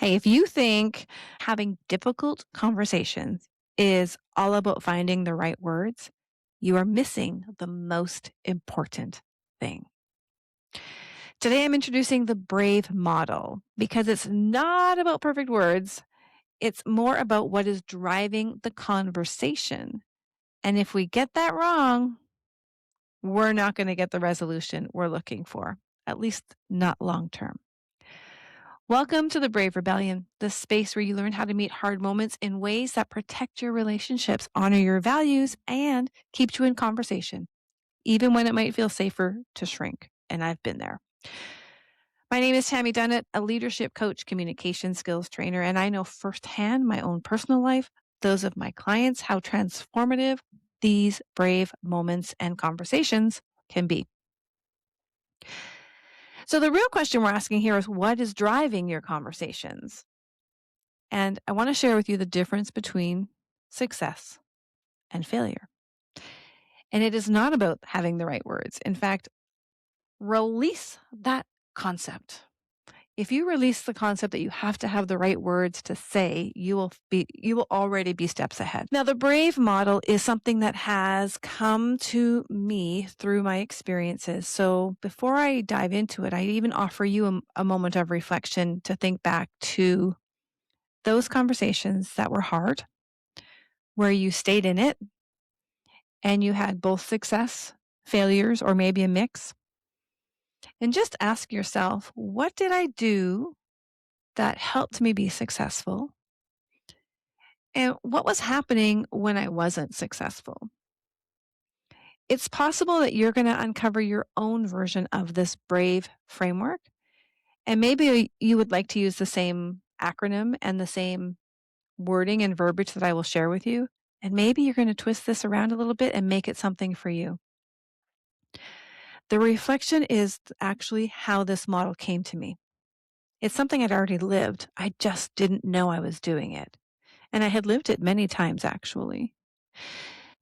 Hey, if you think having difficult conversations is all about finding the right words, you are missing the most important thing. Today, I'm introducing the brave model because it's not about perfect words. It's more about what is driving the conversation. And if we get that wrong, we're not going to get the resolution we're looking for, at least not long term. Welcome to the Brave Rebellion, the space where you learn how to meet hard moments in ways that protect your relationships, honor your values, and keep you in conversation, even when it might feel safer to shrink. And I've been there. My name is Tammy Dunnett, a leadership coach, communication skills trainer, and I know firsthand my own personal life, those of my clients, how transformative these brave moments and conversations can be. So, the real question we're asking here is what is driving your conversations? And I want to share with you the difference between success and failure. And it is not about having the right words. In fact, release that concept. If you release the concept that you have to have the right words to say, you will already be steps ahead. Now, the brave model is something that has come to me through my experiences. So before I dive into it, I even offer you a moment of reflection to think back to those conversations that were hard, where you stayed in it and you had both success, failures, or maybe a mix. And just ask yourself, what did I do that helped me be successful? And what was happening when I wasn't successful? It's possible that you're going to uncover your own version of this brave framework. And maybe you would like to use the same acronym and the same wording and verbiage that I will share with you. And maybe you're going to twist this around a little bit and make it something for you. The reflection is actually how this model came to me. It's something I'd already lived. I just didn't know I was doing it. And I had lived it many times, actually.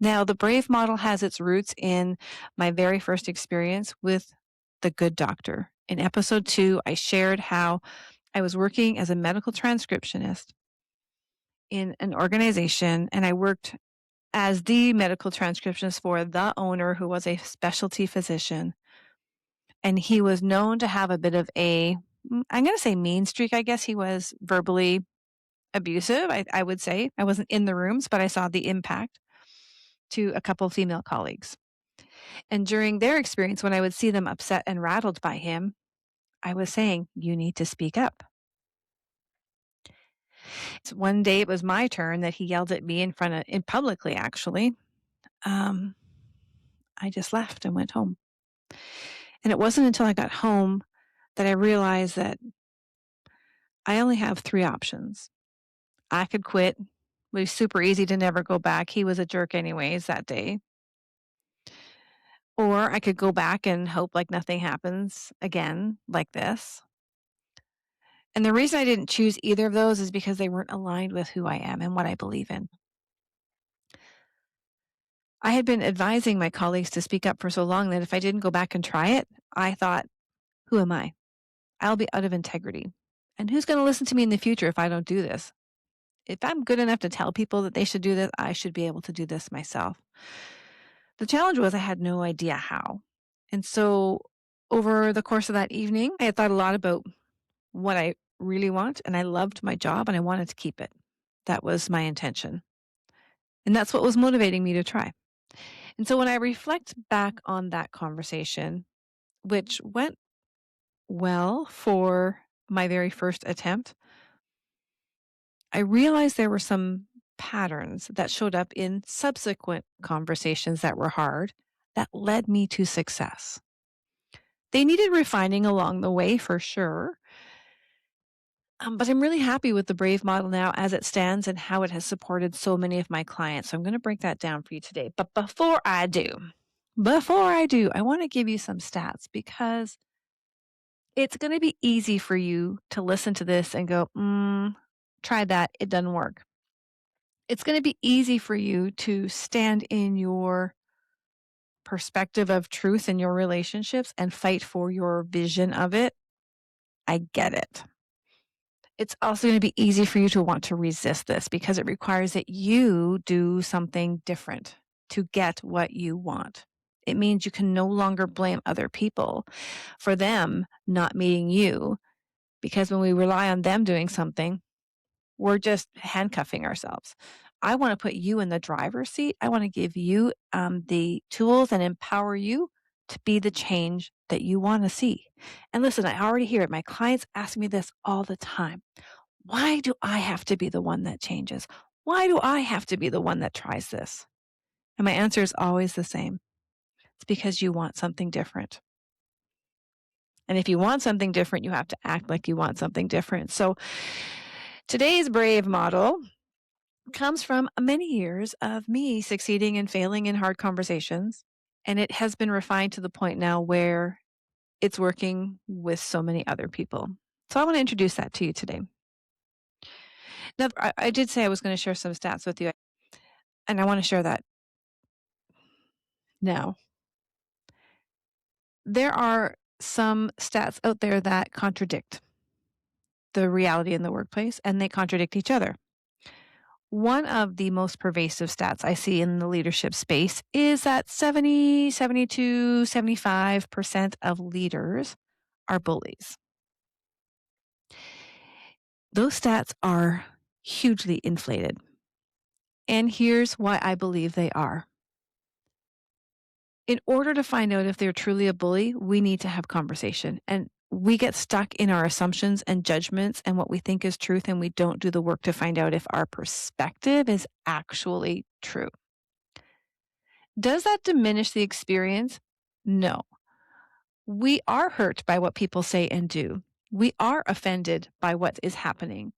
Now, the brave model has its roots in my very first experience with the good doctor. In episode 2, I shared how I was working as a medical transcriptionist in an organization, and I worked as the medical transcriptionist for the owner, who was a specialty physician. And he was known to have a bit of I'm going to say mean streak. I guess he was verbally abusive, I would say. I wasn't in the rooms, but I saw the impact to a couple of female colleagues. And during their experience, when I would see them upset and rattled by him, I was saying, you need to speak up. So one day it was my turn that he yelled at me in publicly, actually. Um, I just left and went home. And it wasn't until I got home that I realized that I only have 3 options. I could quit. It was super easy to never go back. He was a jerk anyways that day. Or I could go back and hope like nothing happens again like this. And the reason I didn't choose either of those is because they weren't aligned with who I am and what I believe in. I had been advising my colleagues to speak up for so long that if I didn't go back and try it, I thought, who am I? I'll be out of integrity. And who's going to listen to me in the future if I don't do this? If I'm good enough to tell people that they should do this, I should be able to do this myself. The challenge was I had no idea how. And so over the course of that evening, I had thought a lot about what I really want, and I loved my job and I wanted to keep it. That was my intention. And that's what was motivating me to try. And so when I reflect back on that conversation, which went well for my very first attempt, I realized there were some patterns that showed up in subsequent conversations that were hard that led me to success. They needed refining along the way for sure. But I'm really happy with the Brave model now as it stands and how it has supported so many of my clients. So I'm going to break that down for you today. But before I do, I want to give you some stats because it's going to be easy for you to listen to this and go, try that. It doesn't work. It's going to be easy for you to stand in your perspective of truth in your relationships and fight for your vision of it. I get it. It's also going to be easy for you to want to resist this because it requires that you do something different to get what you want. It means you can no longer blame other people for them not meeting you, because when we rely on them doing something, we're just handcuffing ourselves. I want to put you in the driver's seat. I want to give you the tools and empower you to be the change that you want to see. And listen, I already hear it. My clients ask me this all the time. Why do I have to be the one that changes? Why do I have to be the one that tries this? And my answer is always the same. It's because you want something different. And if you want something different, you have to act like you want something different. So today's brave model comes from many years of me succeeding and failing in hard conversations. And it has been refined to the point now where it's working with so many other people. So I want to introduce that to you today. Now, I did say I was going to share some stats with you, and I want to share that now. There are some stats out there that contradict the reality in the workplace, and they contradict each other. One of the most pervasive stats I see in the leadership space is that 70, 72, 75% of leaders are bullies. Those stats are hugely inflated. And here's why I believe they are. In order to find out if they're truly a bully, we need to have conversation. And we get stuck in our assumptions and judgments and what we think is truth, and we don't do the work to find out if our perspective is actually true. Does that diminish the experience? No. We are hurt by what people say and do. We are offended by what is happening.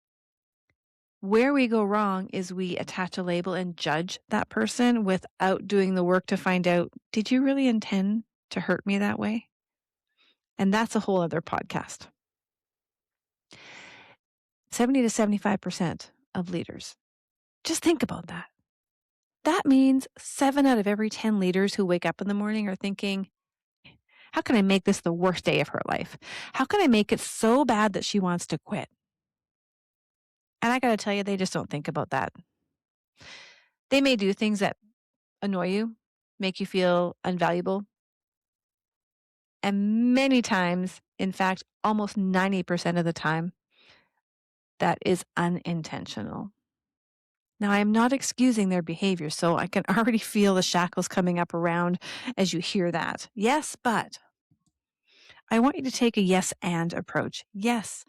Where we go wrong is we attach a label and judge that person without doing the work to find out, did you really intend to hurt me that way? And that's a whole other podcast. 70 to 75% of leaders. Just think about that. That means 7 out of every 10 leaders who wake up in the morning are thinking, how can I make this the worst day of her life? How can I make it so bad that she wants to quit? And I got to tell you, they just don't think about that. They may do things that annoy you, make you feel unvaluable. And many times, in fact, almost 90% of the time, that is unintentional. Now, I am not excusing their behavior, so I can already feel the shackles coming up around as you hear that. Yes, but I want you to take a yes and approach. Yes,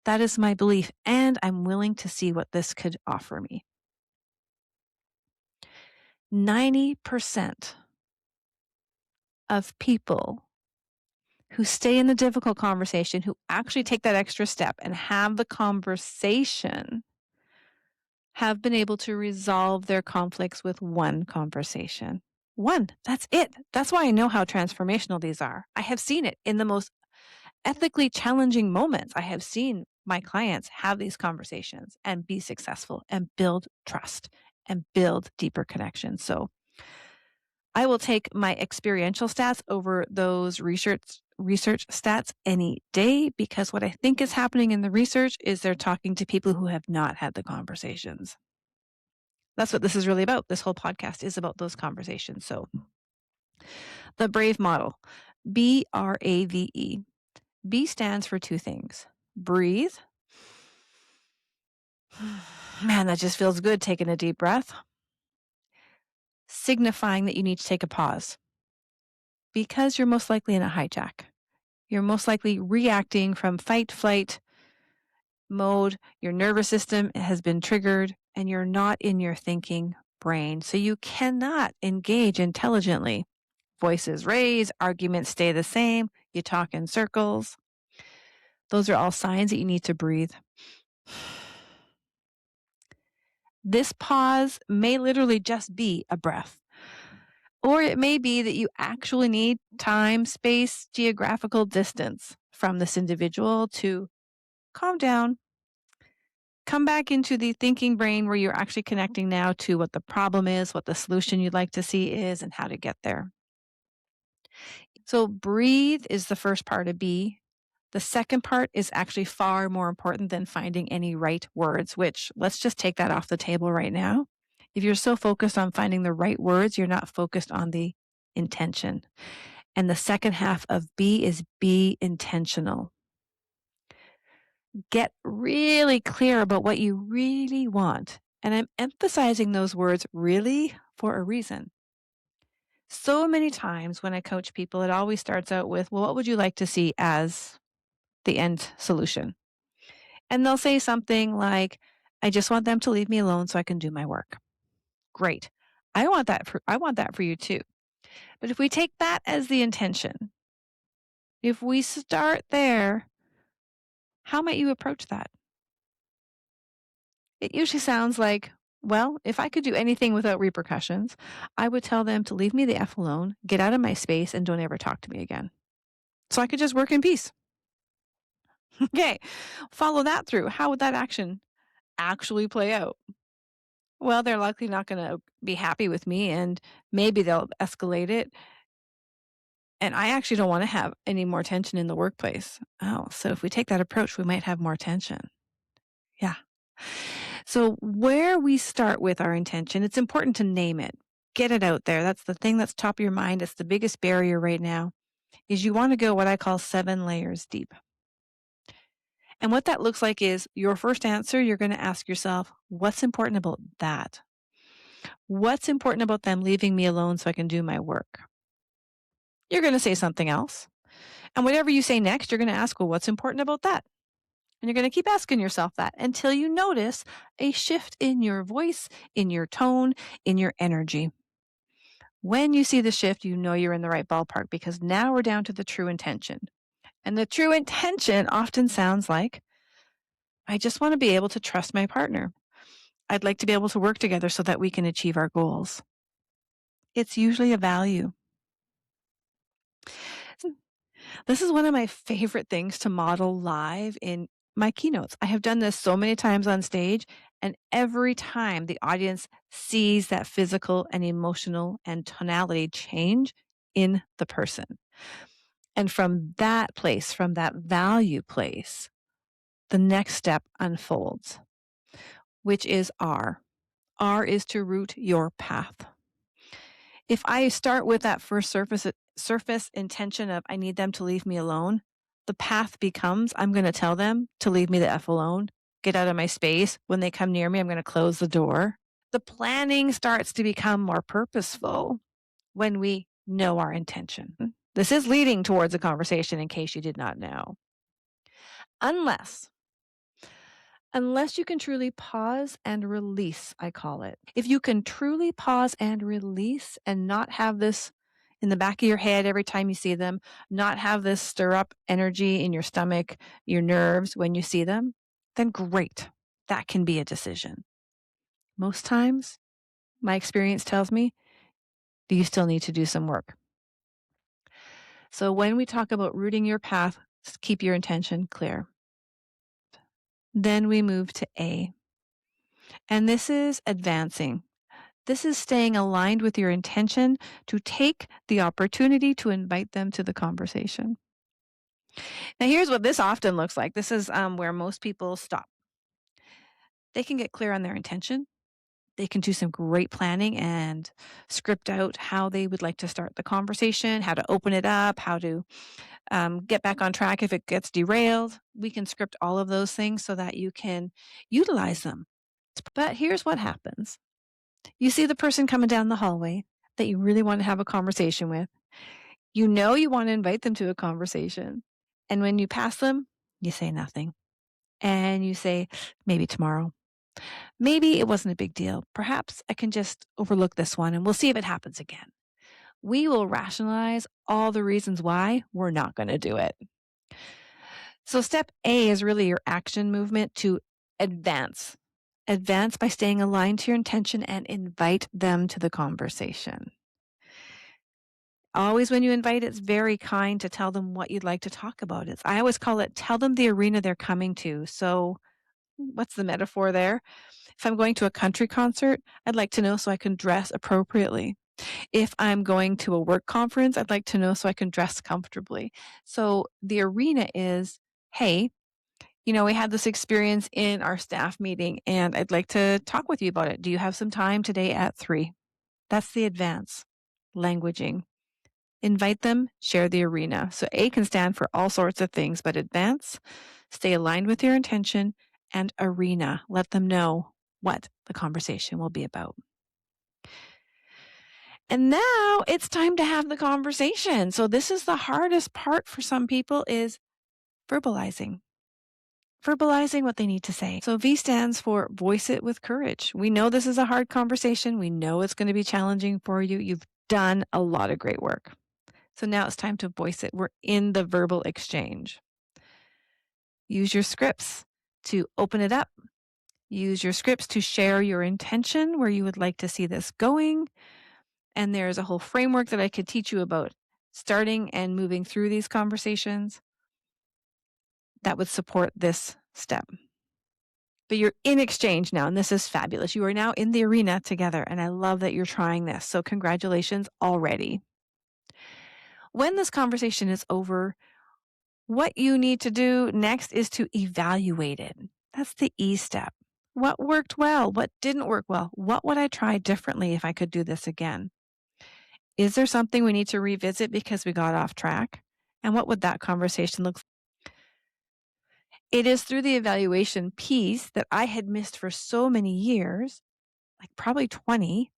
that is my belief, and I'm willing to see what this could offer me. 90% of people who stay in the difficult conversation, who actually take that extra step and have the conversation, have been able to resolve their conflicts with one conversation. One, that's it. That's why I know how transformational these are. I have seen it in the most ethically challenging moments. I have seen my clients have these conversations and be successful and build trust and build deeper connections. So I will take my experiential stats over those research stats any day, because what I think is happening in the research is they're talking to people who have not had the conversations. That's what this is really about. This whole podcast is about those conversations. So the BRAVE model, BRAVE. B stands for 2 things. Breathe. Man, that just feels good, taking a deep breath. Signifying that you need to take a pause, because you're most likely in a hijack. You're most likely reacting from fight, flight mode. Your nervous system has been triggered and you're not in your thinking brain. So you cannot engage intelligently. Voices raise, arguments stay the same, you talk in circles. Those are all signs that you need to breathe. This pause may literally just be a breath. Or it may be that you actually need time, space, geographical distance from this individual to calm down, come back into the thinking brain where you're actually connecting now to what the problem is, what the solution you'd like to see is, and how to get there. So breathe is the first part of B. The second part is actually far more important than finding any right words, which let's just take that off the table right now. If you're so focused on finding the right words, you're not focused on the intention. And the second half of B is be intentional. Get really clear about what you really want. And I'm emphasizing those words really for a reason. So many times when I coach people, it always starts out with, well, what would you like to see as the end solution? And they'll say something like, I just want them to leave me alone so I can do my work. Great. I want that for you too. But if we take that as the intention, if we start there, how might you approach that? It usually sounds like, well, if I could do anything without repercussions, I would tell them to leave me the F alone, get out of my space, and don't ever talk to me again. So I could just work in peace. Okay, follow that through. How would that action actually play out? Well, they're likely not going to be happy with me and maybe they'll escalate it. And I actually don't want to have any more tension in the workplace. Oh, so if we take that approach, we might have more tension. Yeah. So, where we start with our intention, it's important to name it, get it out there. That's the thing that's top of your mind. It's the biggest barrier right now, is you want to go what I call 7 layers deep. And what that looks like is your first answer, you're going to ask yourself, what's important about that? What's important about them leaving me alone so I can do my work? You're going to say something else. And whatever you say next, you're going to ask, well, what's important about that? And you're going to keep asking yourself that until you notice a shift in your voice, in your tone, in your energy. When you see the shift, you know you're in the right ballpark because now we're down to the true intention. And the true intention often sounds like, I just want to be able to trust my partner. I'd like to be able to work together so that we can achieve our goals. It's usually a value. This is one of my favorite things to model live in my keynotes. I have done this so many times on stage, and every time the audience sees that physical and emotional and tonality change in the person. And from that place, from that value place, the next step unfolds, which is R. R is to root your path. If I start with that first surface intention of I need them to leave me alone, the path becomes I'm going to tell them to leave me the F alone, get out of my space. When they come near me, I'm going to close the door. The planning starts to become more purposeful when we know our intention. This is leading towards a conversation in case you did not know. Unless you can truly pause and release, I call it. If you can truly pause and release and not have this in the back of your head every time you see them, not have this stir up energy in your stomach, your nerves when you see them, then great. That can be a decision. Most times, my experience tells me you still need to do some work. So when we talk about rooting your path, keep your intention clear. Then we move to A. And this is advancing. This is staying aligned with your intention to take the opportunity to invite them to the conversation. Now, here's what this often looks like. This is where most people stop. They can get clear on their intention. They can do some great planning and script out how they would like to start the conversation, how to open it up, how to get back on track if it gets derailed. We can script all of those things so that you can utilize them. But here's what happens. You see the person coming down the hallway that you really want to have a conversation with. You know you want to invite them to a conversation. And when you pass them, you say nothing. And you say, maybe tomorrow. Maybe it wasn't a big deal. Perhaps I can just overlook this one and we'll see if it happens again. We will rationalize all the reasons why we're not going to do it. So step A is really your action movement to advance. Advance by staying aligned to your intention and invite them to the conversation. Always when you invite, it's very kind to tell them what you'd like to talk about. I always call it, tell them the arena they're coming to. So what's the metaphor there? If I'm going to a country concert, I'd like to know so I can dress appropriately. If I'm going to a work conference, I'd like to know so I can dress comfortably. So the arena is, hey, we had this experience in our staff meeting and I'd like to talk with you about it. Do you have some time today at 3? That's the advance languaging. Invite them, share the arena. So A can stand for all sorts of things, but advance, stay aligned with your intention, and arena. Let them know what the conversation will be about. And now it's time to have the conversation. So this is the hardest part for some people is verbalizing what they need to say. So V stands for voice it with courage. We know this is a hard conversation. We know it's going to be challenging for you. You've done a lot of great work. So now it's time to voice it. We're in the verbal exchange. Use your scripts to open it up. Use your scripts to share your intention, where you would like to see this going. And there's a whole framework that I could teach you about starting and moving through these conversations that would support this step. But you're in exchange now, and this is fabulous. You are now in the arena together, and I love that you're trying this. So congratulations already. When this conversation is over, what you need to do next is to evaluate it. That's the E step. What worked well? What didn't work well? What would I try differently if I could do this again? Is there something we need to revisit because we got off track? And what would that conversation look like? It is through the evaluation piece that I had missed for so many years, like probably 20.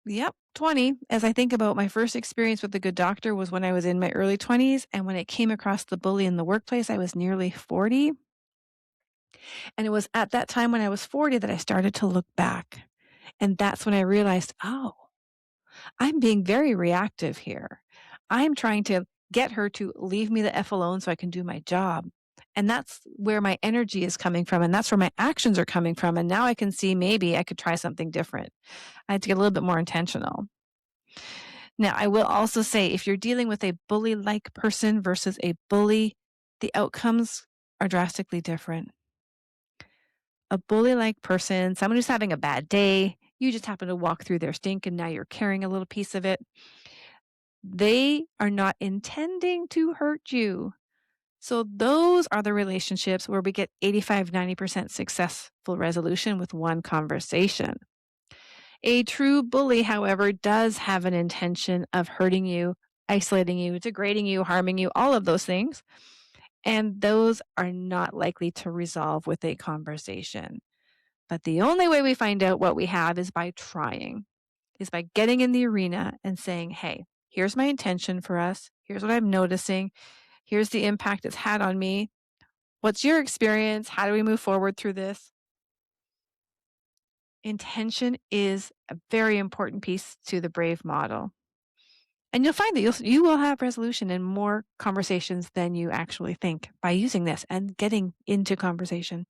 Yep, 20. As I think about my first experience with the good doctor was when I was in my early 20s. And when I came across the bully in the workplace, I was nearly 40. And it was at that time when I was 40 that I started to look back. And that's when I realized, oh, I'm being very reactive here. I'm trying to get her to leave me the F alone so I can do my job. And that's where my energy is coming from. And that's where my actions are coming from. And now I can see maybe I could try something different. I had to get a little bit more intentional. Now, I will also say if you're dealing with a bully-like person versus a bully, the outcomes are drastically different. A bully-like person, someone who's having a bad day, you just happen to walk through their stink and now you're carrying a little piece of it. They are not intending to hurt you. So those are the relationships where we get 85-90% successful resolution with one conversation. A true bully, however, does have an intention of hurting you, isolating you, degrading you, harming you, all of those things. And those are not likely to resolve with a conversation. But the only way we find out what we have is by trying, is by getting in the arena and saying, hey, here's my intention for us. Here's what I'm noticing. Here's the impact it's had on me. What's your experience? How do we move forward through this? Intention is a very important piece to the BRAVE model. And you'll find that you will have resolution in more conversations than you actually think by using this and getting into conversation.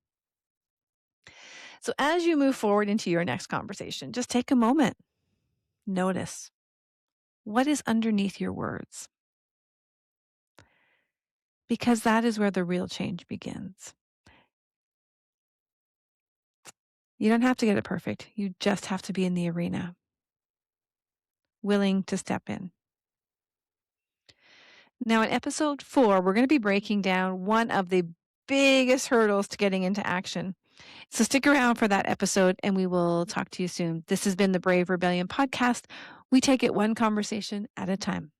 So as you move forward into your next conversation, just take a moment. Notice what is underneath your words. Because that is where the real change begins. You don't have to get it perfect. You just have to be in the arena, willing to step in. Now, in episode 4, we're going to be breaking down one of the biggest hurdles to getting into action. So stick around for that episode and we will talk to you soon. This has been the Brave Rebellion podcast. We take it one conversation at a time.